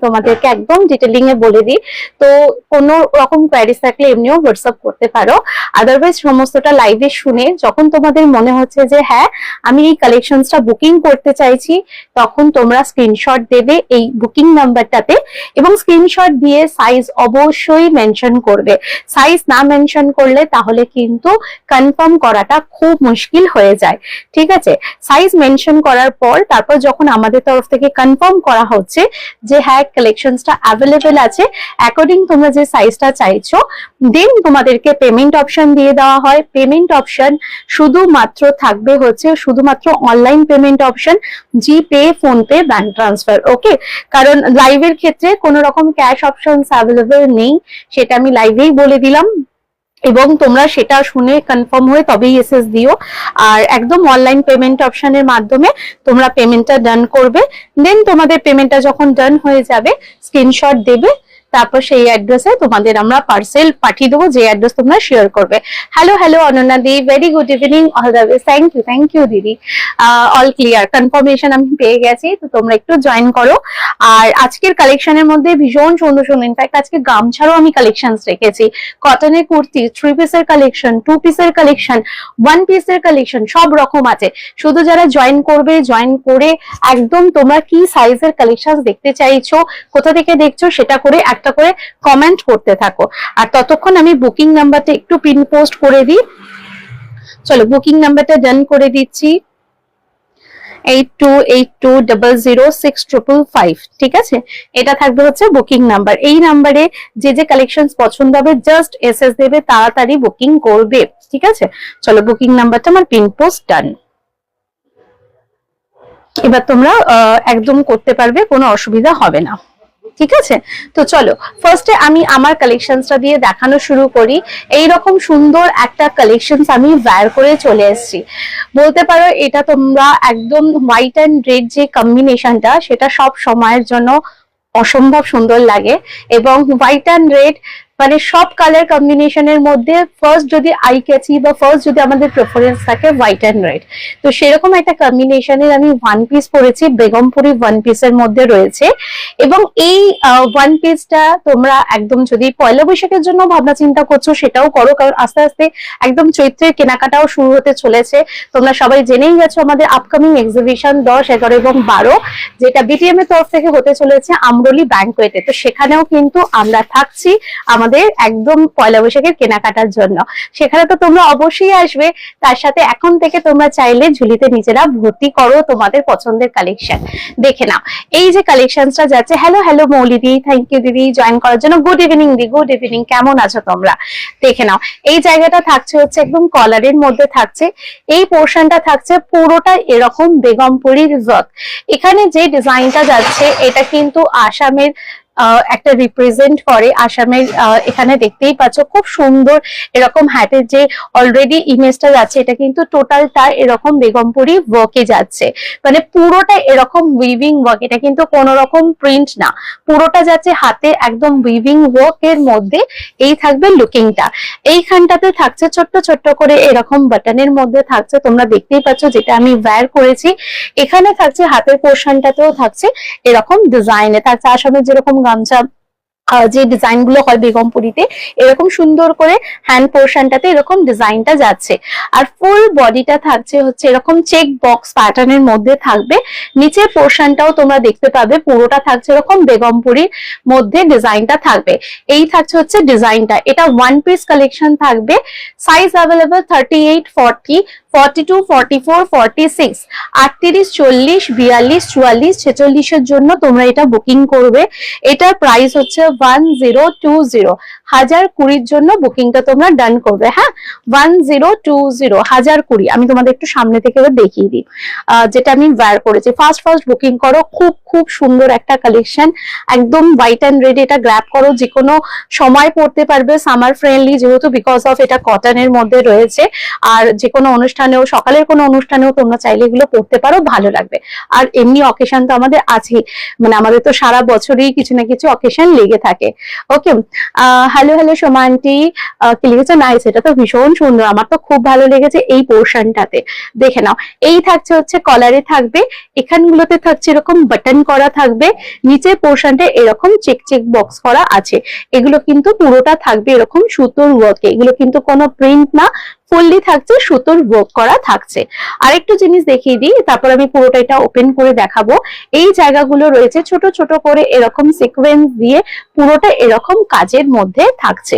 তোমাদেরকে একদম ডিটেলিং এ বলে দিই। তো কোনো রকম কোয়ারিজ থাকলে এমনিও হোয়াটসঅ্যাপ করতে পারো, আদারওয়াইজ সমস্তটা লাইভে শুনে যখন তোমাদের মনে হচ্ছে যে হ্যাঁ আমি এই কালেকশনসটা বুকিং করতে চাইছি, তখন তোমরা স্ক্রিনশট দেবে এই বুকিং নাম্বারটাতে, এবং স্ক্রিনশট দিয়ে সাইজ অবশ্যই মেনশন করবে। সাইজ না মেনশন করলে তাহলে কিন্তু কনফার্ম করাটা খুব মুশকিল হয়ে যায়, ঠিক আছে? সাইজ মেনশন করার পর তারপর যখন আমাদের তরফ থেকে কনফার্ম করা হচ্ছে যে হ্যাঁ কালেকশনসটা অ্যাভেলেবেল আছে অ্যাকর্ডিং তোমরা যে সাইজটা চাইছো, দেন তোমাদেরকে পেমেন্ট অপশন দিয়ে দেওয়া হয়। পেমেন্ট অপশন শুধুমাত্র থাকবে হচ্ছে শুধুমাত্র অনলাইন পেমেন্ট অপশন, জিপে, ফোনপে, ব্যাংক ট্রান্সফার। ওকে, কারণ লাইভের ক্ষেত্রে কোনো রকম ক্যাশ অপশনস অ্যাভেলেবেল নেই, সেটা আমি লাইভেই বলে দিলাম, এবং তোমরা সেটা শুনে কনফার্ম হয়ে তবেই এসএস দিও। আর একদম অনলাইন পেমেন্ট অপশনের মাধ্যমে তোমরা পেমেন্টটা ডান করবে। দেন তোমাদের পেমেন্টটা যখন ডান হয়ে যাবে স্ক্রিনশট দেবে, তারপর সেই অ্যাড্রেসে তোমাদের আমরা পার্সেল পাঠিয়ে দেবো, যে অ্যাড্রেস তোমরা শেয়ার করবে। Hello Ananya di, very good evening all the way. Thank you দিদি, অল ক্লিয়ার, কনফার্মেশন আমি পেয়ে গেছি। তো তোমরা একটু জয়েন করো। আর আজকের কালেকশনের মধ্যে ভীষণ সুন্দর সুন্দর, ইনফ্যাক্ট আজকে গামছারও আমি কালেকশন রেখেছি, কটনের কুর্তি, 3 পিসের কালেকশন, 2 পিসের কালেকশন, 1 পিসের কালেকশন, সব রকম আছে। শুধু যারা জয়েন করবে, জয়েন করে একদম তোমরা কি সাইজের কালেকশন দেখতে চাইছো, কোথা থেকে দেখছো, সেটা করে একটা করে কমেন্ট করতে থাকো। আর ততক্ষণ আমি বুকিং নাম্বারটা একটু পিন পোস্ট করে দিই। চলো বুকিং নাম্বারটা ডান করে দিচ্ছি, 8282006555, ঠিক আছে? এটা থাকবে হচ্ছে বুকিং নাম্বার। এই নাম্বারে যে যে কালেকশনস পছন্দ হবে জাস্ট এসএস দেবে, তাড়াতাড়ি বুকিং করবে, ঠিক আছে? চলো বুকিং নাম্বারটা আমার পিন পোস্ট ডান। এবার তোমরা একদম করতে পারবে, কোনো অসুবিধা হবে না, ঠিক আছে? তো চলো ফার্স্টে আমি আমার কালেকশনসটা দিয়ে দেখানো শুরু করি। এইরকম সুন্দর একটা কালেকশনস আমি ওয়্যার করে চলে এসেছি, বলতে পারো এটা তোমরা একদম হোয়াইট অ্যান্ড রেড যে কম্বিনেশনটা, সেটা সব সময়ের জন্য অসম্ভব সুন্দর লাগে। এবং হোয়াইট অ্যান্ড রেড মানে সব কালার কম্বিনেশনের মধ্যে ফার্স্ট যদি আই ক্যাচি বা ফার্স্ট যদি আমাদের প্রেফারেন্স থাকে হোয়াইট অ্যান্ড রেড, তো সেরকম একটা কম্বিনেশনের আমি 1 পিস পরেছি, বেগমপুরি 1 পিসের মধ্যে রয়েছে। এবং এই 1 পিসটা তোমরা একদম যদি পয়লা বৈশাখের জন্য ভাবনা চিন্তা করছো সেটাও করো, কারণ আস্তে আস্তে একদম চৈত্রের কেনাকাটাও শুরু হতে চলেছে। তোমরা সবাই জেনেই গেছো আমাদের আপকামিং এক্সিবিশন 10, 11 এবং 12 যেটা বিটিএম এর তরফ থেকে হতে চলেছে আমরলি ব্যাংকোয়েটে, তো সেখানেও কিন্তু আমরা থাকছি আমাদের একদম পয়লা বৈশাখের কেনাকাটার জন্য। সেখানে তো তোমরা অবশ্যই আসবে, তার সাথে এখন থেকে তোমরা চাইলে ঝুলিতে নিজেরা ভর্তি করো তোমাদের পছন্দের কালেকশন। দেখে নাও এই যে কালেকশনটা যাচ্ছে। হ্যালো মৌলিদি, থ্যাংক ইউ দিদি জয়েন করার জন্য। গুড ইভিনিং দি, গুড ইভিনিং, কেমন আছো তোমরা? দেখে নাও এই জায়গাটা থাকছে হচ্ছে একদম কলারের মধ্যে থাকছে, এই পোর্শনটা থাকছে পুরোটা এরকম বেগমপুরীর ওয়ার্ক। এখানে যে ডিজাইনটা যাচ্ছে এটা কিন্তু আসামের একটা রিপ্রেজেন্ট করে, আসামের এখানে দেখতেই পাচ্ছ খুব সুন্দর এরকম হ্যাটের যে অলরেডি ইমেজটা যাচ্ছে, এটা কিন্তু টোটালটা এরকম বেগমপুরি ওয়ার্কে যাচ্ছে, মানে পুরোটা এরকম উইভিং ওয়ার্ক, এটা কিন্তু কোনো রকম প্রিন্ট না, পুরোটা যাচ্ছে হাতে একদম উইভিং ওয়ার্ক এর মধ্যে। এই থাকবে লুকিংটা, এইখানটাতে থাকছে ছোট্ট ছোট্ট করে এরকম বাটনের মধ্যে থাকছে, তোমরা দেখতেই পাচ্ছ যেটা আমি ওয়্যার করেছি। এখানে থাকছে হাতের পোর্শনটাতেও থাকছে এরকম ডিজাইনে থাকছে আসামের যেরকম গামছা যে ডিজাইন গুলো হয় বেগমপুরিতে, এরকম সুন্দর করে হ্যান্ড পোর্শনটাতে এরকম ডিজাইনটা যাচ্ছে। আর ফুল বডিটা থাকছে হচ্ছে এরকম চেক বক্স প্যাটার্নের মধ্যে থাকবে। নিচের পোর্শনটাও তোমরা দেখতে পাবে পুরোটা থাকছে এরকম বেগমপুরির মধ্যে ডিজাইনটা থাকবে। এই থাকছে হচ্ছে ডিজাইনটা, এটা 1 পিস কালেকশন থাকবে। সাইজ অ্যাভেলেবল 38, 40, 42, 44, 46, 38, 40, 42, 44, 46 এর জন্য তোমরা এটা বুকিং করবে। এটার প্রাইস হচ্ছে 1020, 1020 জন্য বুকিংটা তোমরা ডান করবে। হ্যাঁ 1020, 1020। আমি তোমাদের একটু সামনে থেকে দেখিয়ে দিই যেটা আমি ওয়্যার করেছি। ফার্স্ট বুকিং করো, খুব সুন্দর একটা কালেকশন, একদম হোয়াইট অ্যান্ড রেড। এটা গ্র্যাব করো, যে কোনো সময় পড়তে পারবে, সামার ফ্রেন্ডলি যেহেতু, বিকজ অফ এটা কটনের মধ্যে রয়েছে। আর যে কোনো অনুষ্ঠানেও, সকালের কোনো অনুষ্ঠানেও তোমরা চাইলে এগুলো পড়তে পারো, ভালো লাগবে। আর এমনি অকেশন তো আমাদের আছেই, মানে আমাদের তো সারা বছরই কিছু না কিছু অকেশন লেগে থাকে। ওকে, হ্যালো হ্যালো সোমা আন্টি, কি লিখেছে? নাইস, এটা তো ভীষণ সুন্দর, আমার তো খুব ভালো লেগেছে এই পোর্শনটাতে। দেখে নাও, এই থাকছে হচ্ছে কলারে থাকবে, এখানগুলোতে থাকছে এরকম বাটন করা থাকবে, নিচের পোর্শনটা এরকম চেক চেক বক্স করা আছে। এগুলো কিন্তু পুরোটা থাকবে এরকম সুতোর ওয়ার্কে, এগুলো কিন্তু কোনো প্রিন্ট না, ফুললি থাকছে সুতোর ওয়ার্ক করা থাকছে। আরেকটু জিনিস দেখিয়ে দিই, তারপর আমি পুরোটা এটা ওপেন করে দেখাবো। এই জায়গাগুলো রয়েছে ছোট ছোট করে এরকম সিকোয়েন্স দিয়ে পুরোটা এরকম কাজের মধ্যে থাকছে।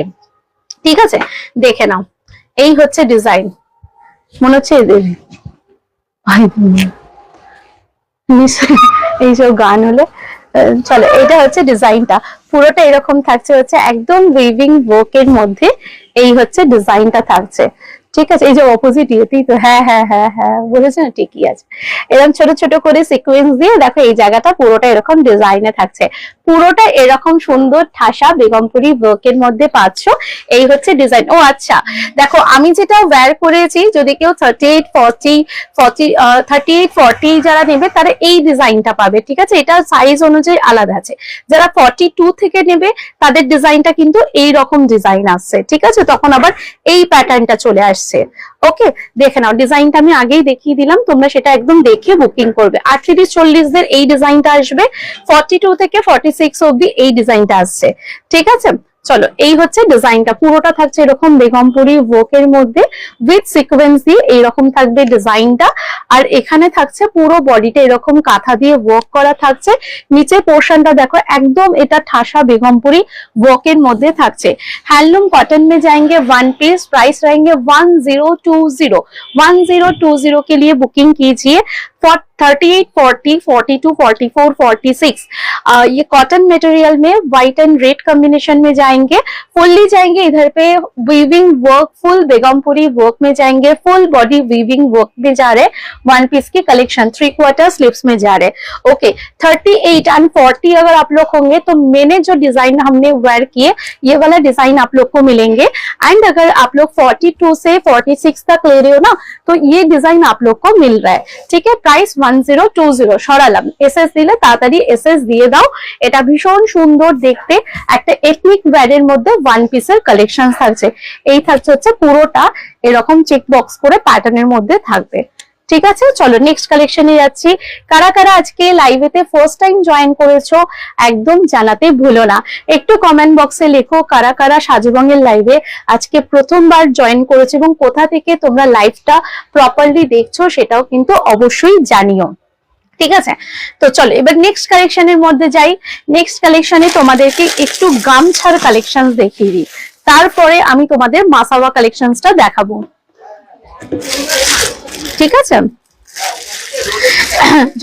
ঠিক আছে, দেখে নাও, এই হচ্ছে ডিজাইন। মনে হচ্ছে এইসব গান হলে চলো, এটা হচ্ছে ডিজাইনটা, পুরোটা এরকম থাকছে হচ্ছে একদম উইভিং ওয়ার্ক এর মধ্যে। এই হচ্ছে ডিজাইনটা থাকছে। ঠিক আছে, এই যে অপোজিট ইয়েতেই তো, হ্যাঁ হ্যাঁ হ্যাঁ হ্যাঁ বলেছে না, ঠিকই আছে। এরকম ছোট ছোট করে সিকোয়েন্স দিয়ে দেখো এই জায়গাটা পুরোটা এরকম ডিজাইনে থাকছে, পুরোটা এরকম সুন্দর ঠাসা বেগমপুরি ওয়ার্ক এর মধ্যে পাচ্ছ। এই হচ্ছে ডিজাইন। ও আচ্ছা, দেখো আমি যেটা ওয়্যার করেছি, যদি কেউ 38-40 যারা নেবে তারা এই ডিজাইনটা পাবে। ঠিক আছে, এটা সাইজ অনুযায়ী আলাদা আছে। যারা 42 থেকে নেবে তাদের ডিজাইনটা কিন্তু এই রকম ডিজাইন আসছে। ঠিক আছে, তখন আবার এই প্যাটার্নটা চলে আসছে। ওকে, দেখে নাও, ডিজাইনটা আমি আগেই দেখিয়ে দিলাম, তোমরা সেটা একদম দেখে বুকিং করবে। 38-40 এই ডিজাইনটা আসবে, 42 থেকে 46 অব্দি এই ডিজাইনটা আসছে। ঠিক আছে, চলো, এই হচ্ছে ডিজাইনটা, পুরোটা থাকছে এরকম বেগমপুরি ওয়ার্ক এর মধ্যে উইথ সিকোয়েন্স দিয়ে এইরকম থাকবে ডিজাইনটা। আর এখানে থাকছে পুরো বডিটা এরকম কাঁথা দিয়ে ওয়ার্ক করা থাকছে। নিচে পোর্শনটা দেখো একদম এটা ঠাসা বেগমপুরি ওয়ার্ক এর মধ্যে থাকছে। हैंडलूम कॉटन में जाएंगे, वन पीस, प्राइस रहेंगे 1020। 1020 के लिए बुकिंग कीजिए। 38, 40, 42, 44, 46 ये कॉटन मटेरियल में व्हाइट एंड रेड कॉम्बिनेशन में जाएंगे। फुल्ली जाएंगे इधर पे weaving work, full Begampuri work में जाएंगे, फुल बॉडी वीविंग वर्क में जा रहे। वन पीस की कलेक्शन 3/4 स्लीव्स में जा रहे। ओके, 38 एंड 40 अगर आप लोग होंगे तो मैंने जो डिजाइन हमने वेयर किए ये वाला डिजाइन आप लोग को मिलेंगे। एंड अगर आप लोग 42 से 46 तक ले रहे हो ना, तो ये डिजाइन आप लोग को मिल रहा है। ठीक है, प्राइस 1020 সরালাম, এসএস দিলে তাড়াতাড়ি এসএস দিয়ে দাও। এটা ভীষণ সুন্দর দেখতে একটা এথনিক ওয়্যারের মধ্যে ওয়ান পিসের কালেকশন থাকছে। এই থাকছে হচ্ছে পুরোটা এরকম চেক বক্স করে প্যাটার্নের মধ্যে থাকবে। ঠিক আছে, চলো নেক্সট কালেকশনে যাচ্ছি। কারা কারা আজকে লাইভেতে ফার্স্ট টাইম জয়েন করেছো একদম জানাতে ভুলো না, একটু কমেন্ট বক্সে লেখো কারা কারা সাজুবঙ্গের লাইভে আজকে প্রথমবার জয়েন করেছো এবং কোথা থেকে তোমরা লাইভটা প্রপারলি দেখছো সেটাও কিন্তু অবশ্যই জানিও। ঠিক আছে, তো চলো এবার নেক্সট কালেকশনের মধ্যে যাই। নেক্সট কালেকশনে তোমাদেরকে একটু গামছার কালেকশন দেখিয়ে দিই, তারপরে আমি তোমাদের মাসাওয়া কালেকশনসটা দেখাবো। ঠিক আছে,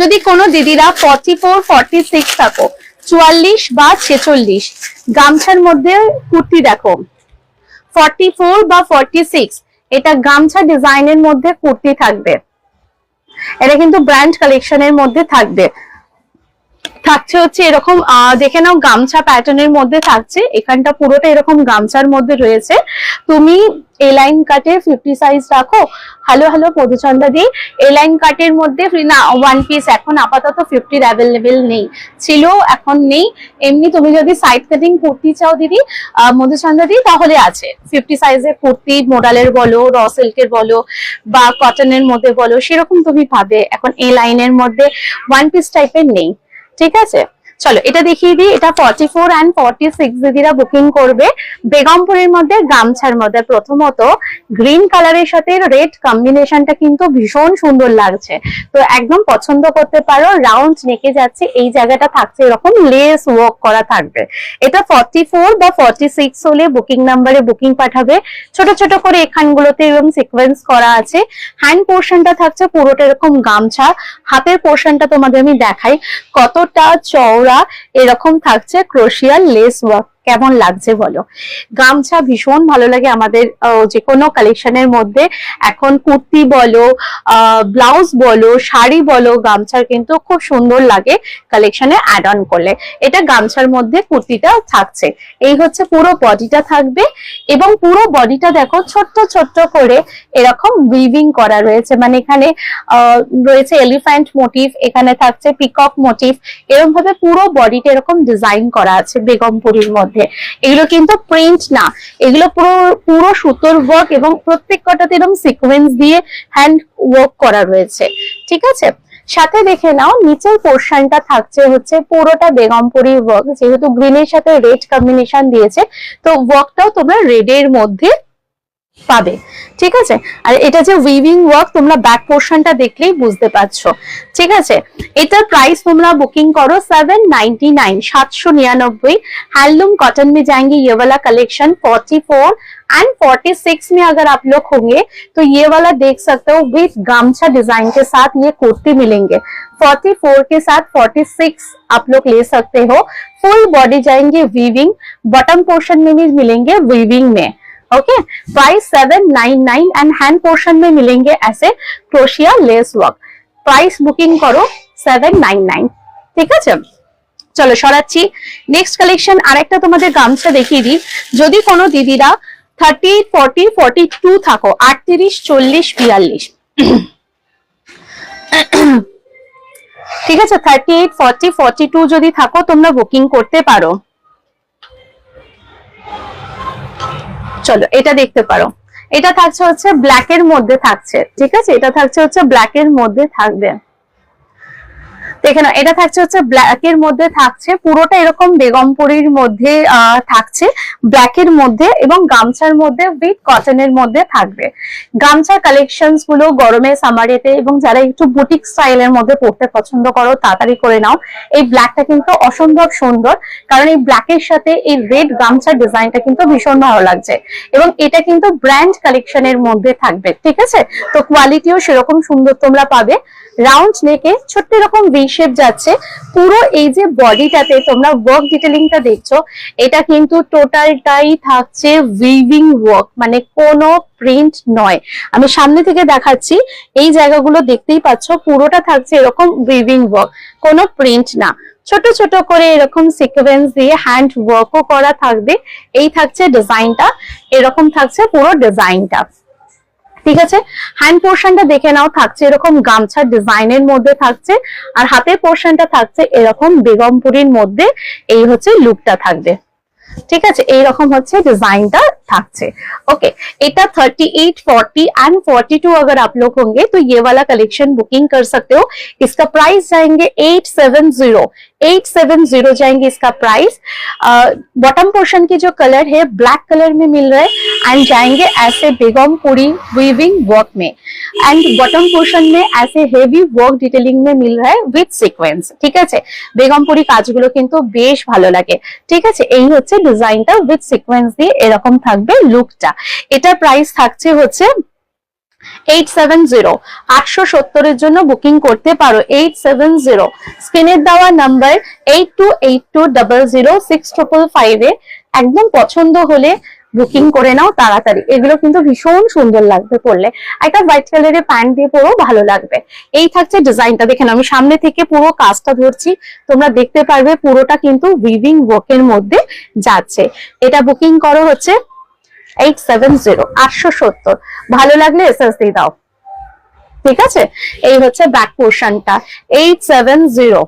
যদি কোনো দিদিরা 44-46 থাকো, 44 বা 46 গামছার মধ্যে কুর্তি দেখো, 44 বা 46 এটা গামছা ডিজাইনের মধ্যে কুর্তি থাকবে। এটা কিন্তু ব্র্যান্ড কালেকশনের মধ্যে থাকবে, থাকছে হচ্ছে এরকম দেখে নাও গামছা প্যাটার্নের মধ্যে থাকছে। এখানটা পুরোটা এরকম গামছার মধ্যে রয়েছে। তুমি এ লাইন কাটে 50 সাইজ রাখো। হ্যালো হ্যালো মধুচন্দ্রা দি, এ লাইন কাটের মধ্যে না ওয়ান পিস এখন আপাতত 50 অ্যাভেলেবেল নেই, ছিল এখন নেই। এমনি তুমি যদি সাইড কাটিং কুর্তি চাও দিদি মধুচন্দ্রা দি তাহলে আছে 50 সাইজের কুর্তি, মোডালের বলো, র সিল্কের বলো বা কটনের মধ্যে বলো, সেরকম তুমি পাবে। এখন এ লাইনের মধ্যে ওয়ান পিস টাইপের নেই। ঠিক আছে, চলো এটা দেখিয়ে দিই। এটা 44 and 46 দিদিরা বুকিং করবে বেগমপুরের মধ্যে গামছার মধ্যে। প্রথমত গ্রিন কালারের সাথে রেড কম্বিনেশনটা কিন্তু ভীষণ সুন্দর লাগছে, তো একদম পছন্দ করতে পারো। রাউন্ড নেকে যাচ্ছে, এই জায়গাটা থাকছে এরকম লেস ওয়ার্ক করা থাকবে। এটা 44 বা 46 হলে বুকিং নাম্বারে বুকিং পাঠাবে। ছোট ছোট করে এখানগুলোতে এরকম সিকোয়েন্স করা আছে। হ্যান্ড পোর্শনটা থাকছে পুরোটা এরকম গামছা। হাতের পোর্শনটা তোমাদের আমি দেখাই কতটা চওড়া, এরকম থাকছে ক্রোশিয়াল লেস ওয়ার্ক। কেমন লাগছে বলো? গামছা ভীষণ ভালো লাগে আমাদের যে কোনো কালেকশনের মধ্যে। এখন কুর্তি বলো, ব্লাউজ বলো, শাড়ি বলো, গামছার কিন্তু খুব সুন্দর লাগে কালেকশনে অ্যাড অন করলে। এটা গামছার মধ্যে কুর্তিটা থাকছে। এই হচ্ছে পুরো বডিটা থাকবে এবং পুরো বডিটা দেখো ছোট্ট ছোট্ট করে এরকম উইভিং করা রয়েছে। মানে এখানে রয়েছে এলিফ্যান্ট মোটিভ, এখানে থাকছে পিকক মোটিভ, এরকম ভাবে পুরো বডিটা এরকম ডিজাইন করা আছে বেগমপুরীর মধ্যে। মধ্যে। এগুলো কিন্তু প্রিন্ট না, এগুলো পুরো পুরো সুতোর ওয়ার্ক এবং প্রত্যেক কটাতে এরকম সিকোয়েন্স দিয়ে হ্যান্ড ওয়ার্ক করা রয়েছে। ঠিক আছে, সাথে দেখে নাও নিচের পোর্শনটা থাকছে হচ্ছে পুরোটা বেগমপুরি ওয়ার্ক, যেহেতু গ্রিনের সাথে রেড কম্বিনেশন দিয়েছে তো ওয়ার্কটাও তোমরা রেড এর মধ্যে পাবে। ঠিক আছে, আর এটা যে উইভিং ওয়ার্ক তোমরা ব্যাক পোর্শনটা দেখলেই বুঝতে পারছো। ঠিক আছে, এটার প্রাইস তোমরা बुकिंग करो 799 799। हैंडलूम कॉटन में जाएंगे ये वाला कलेक्शन 44 एंड 46 में अगर आप लोग होंगे तो ये वाला देख सकते हो विथ गामछा डिजाइन के साथ ये कुर्ती मिलेंगे। 44 के साथ 46 आप लोग ले सकते हो। फुल बॉडी जाएंगे वीविंग, बॉटम पोर्शन में भी मिलेंगे वीविंग में। Okay, price 799 and hand portion में मिलेंगे ऐसे crochet lace work. Price booking करो 799। ঠিক আছে, চলো সরাচ্ছি নেক্সট কালেকশন। আরেকটা তোমাদের গামছা দেখিয়ে দিই। যদি কোনো দিদিরা 30 40 42 থাকো, 38 40 42, ঠিক আছে, 38 40 42 যদি থাকো তোমরা বুকিং করতে পারো। চলো এটা দেখতে পারো, এটা থাকছে হচ্ছে ব্ল্যাক এর মধ্যে থাকছে। ঠিক আছে, এটা থাকছে হচ্ছে ব্ল্যাক এর মধ্যে থাকবে। দেখে নাও, এটা থাকছে হচ্ছে ব্ল্যাক এর মধ্যে থাকছে, পুরোটা এরকম বেগমপুরীর মধ্যে থাকছে ব্ল্যাক এর মধ্যে এবং গামছার মধ্যে উইথ কটনের মধ্যে থাকবে। গামছার কালেকশনস গুলো গরমে সামারেতে এবং যারা একটু বুটিক স্টাইলের মধ্যে পড়তে পছন্দ করো তাড়াতাড়ি করে নাও। এই ব্ল্যাকটা কিন্তু অসম্ভব সুন্দর, কারণ এই ব্ল্যাকের সাথে এই রেড গামছার ডিজাইনটা কিন্তু ভীষণ ভালো লাগছে এবং এটা কিন্তু ব্র্যান্ড কালেকশনের মধ্যে থাকবে। ঠিক আছে, তো কোয়ালিটিও সেরকম সুন্দর তোমরা পাবে। রাউন্ড নেকে ছোট্ট এরকম ভি শেপ যাচ্ছে। পুরো এই যে বডিটাতে তোমরা ওয়ার্ক ডিটেলিংটা দেখছো, এটা কিন্তু টোটালটাই থাকছে উইভিং ওয়ার্ক, মানে কোনো প্রিন্ট নয়। আমি সামনে থেকে দেখাচ্ছি, এই জায়গাগুলো দেখতেই পাচ্ছ পুরোটা থাকছে এরকম উইভিং ওয়ার্ক, কোনো প্রিন্ট না। ছোট ছোট করে এরকম সিকোয়েন্স দিয়ে হ্যান্ড ওয়ার্কও করা থাকবে। এই থাকছে ডিজাইনটা, এরকম থাকছে পুরো ডিজাইনটা। ঠিক আছে, হ্যান্ড পোর্শনটা দেখে নাও, থাকছে এরকম গামছার ডিজাইনের মধ্যে থাকছে, আর হাতের পোর্শনটা থাকছে এরকম বেগমপুরীর মধ্যে। এই হচ্ছে লুকটা থাকবে। ঠিক আছে, এইরকম হচ্ছে ডিजाइनটা থাকছে। ओके, এটা 38 40 एंड 42 अगर आप लोग होंगे तो ये वाला कलेक्शन बुकिंग कर सकते हो। इसका प्राइस जाएंगे 870 जाएंगे इसका प्राइस। बॉटम पोर्शन की जो कलर है ब्लैक कलर में मिल रहा है एंड जाएंगे ऐसे बेगमपुरी वीविंग वर्क में, एंड बॉटम पोर्शन में ऐसे हेवी वर्क डिटेलिंग में मिल रहा है विथ सीक्वेंस। ठीक है, बेगमपुरी কাজগুলো কিন্তু বেশ ভালো লাগে। ঠিক আছে, এই হচ্ছে ডিজাইনটা উইথ সিকোয়েন্স দিয়ে এরকম থাকবে লুকটা। এটা প্রাইস থাকছে হচ্ছে 870। 870 এর জন্য বুকিং করতে পারো। 870 স্ক্রিনের দেওয়া নাম্বার 8282006555 এ একদম পছন্দ হলে বুকিং করে নাও তাড়াতাড়ি। এগুলো কিন্তু ভীষণ সুন্দর লাগবে পরলে, একটা হোয়াইট কালারের প্যান্ট দিয়ে পরেও ভালো লাগবে। এই থাকছে ডিজাইনটা, দেখেন আমি সামনে থেকে পুরো কাজটা ধরছি, তোমরা দেখতে পারবে পুরোটা কিন্তু উইভিং ওয়ার্কের মধ্যে যাচ্ছে। এটা বুকিং করো হচ্ছে 870 870। ভালো লাগলে এসএস দিয়ে দাও। ঠিক আছে, এই হচ্ছে ব্যাক পোর্শনটা 870।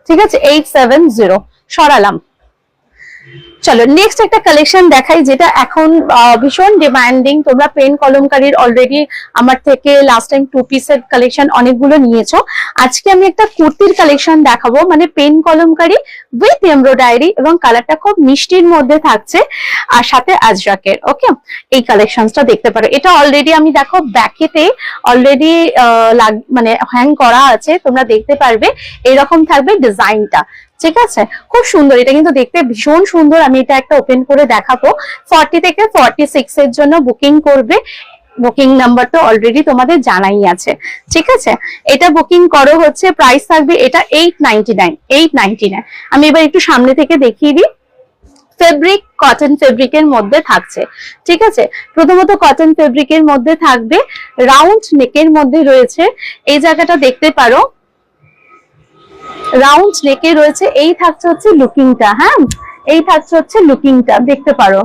ঠিক আছে, 870 সরালাম। চলো নেক্সট একটা কালেকশন দেখাই, যেটা এখন ভীষণ ডিমান্ডিং। তোমরা পেন কলমকারীর অলরেডি আমার থেকে লাস্ট টাইম 2 পিসের কালেকশন অনেকগুলো নিয়েছো। আজকে আমি একটা কুর্তির কালেকশন দেখাবো, মানে পেন কলমকারী উইথ এমব্রয়ডারি এবং কালারটা খুব মিষ্টির মধ্যে থাকছে আর সাথে আজরাকের। ওকে, এই কালেকশনটা দেখতে পারো। এটা অলরেডি আমি দেখো ব্যাকেতে অলরেডি মানে হ্যাং করা আছে, তোমরা দেখতে পারবে এরকম থাকবে ডিজাইনটা। ঠিক আছে, খুব সুন্দর, এটা কিন্তু দেখতে ভীষণ সুন্দর। আমি এটা একটা ওপেন করে দেখাবো। 40 থেকে 46 এর জন্য বুকিং করবে। বুকিং নাম্বার তো অলরেডি তোমাদের জানাই আছে। ঠিক আছে, এটা বুকিং করো হচ্ছে, প্রাইস থাকবে এটা 899। আমি এবার একটু সামনে থেকে দেখিয়ে দিই। ফেব্রিক কটন ফেব্রিকের মধ্যে থাকছে। ঠিক আছে, প্রথমত কটন ফেব্রিকের মধ্যে থাকবে, রাউন্ড নেকের মধ্যে রয়েছে। এই জায়গাটা দেখতে পারো, রাউন্ড নেকে রয়েছে। এই থাকছে হচ্ছে লুকিংটা, হ্যাঁ এই থাকছে হচ্ছে লুকিংটা, দেখতে পারো।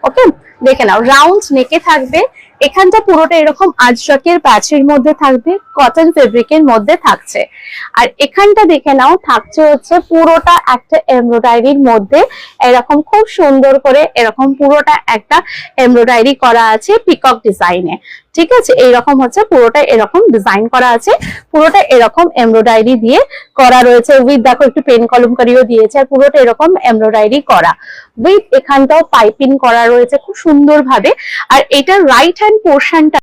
ওকে, দেখে নাও, রাউন্ড নেকে থাকবে, এখানটা পুরোটা এরকম আজরকের প্যাচের মধ্যে থাকবে, কটন ফেব্রিকের মধ্যে থাকছে। আর এখানটা দেখে নাও থাকছে হচ্ছে পুরোটা একটা এমব্রয়ডারির মধ্যে, এরকম খুব সুন্দর করে এরকম পুরোটা একটা এমব্রয়ডারি করা আছে পিকক ডিজাইনে। ঠিক আছে, এইরকম হচ্ছে পুরোটা এরকম ডিজাইন করা আছে, পুরোটা এরকম এমব্রয়ডারি দিয়ে করা রয়েছে। উইথ দেখো একটু পেন কলমকারিও দিয়েছে, আর পুরোটা এরকম এমব্রয়ডারি করা, উইথ এখানটাও পাইপিং করা রয়েছে খুব সুন্দর ভাবে। আর এটা রাইট হ্যান্ড পোর্শনটা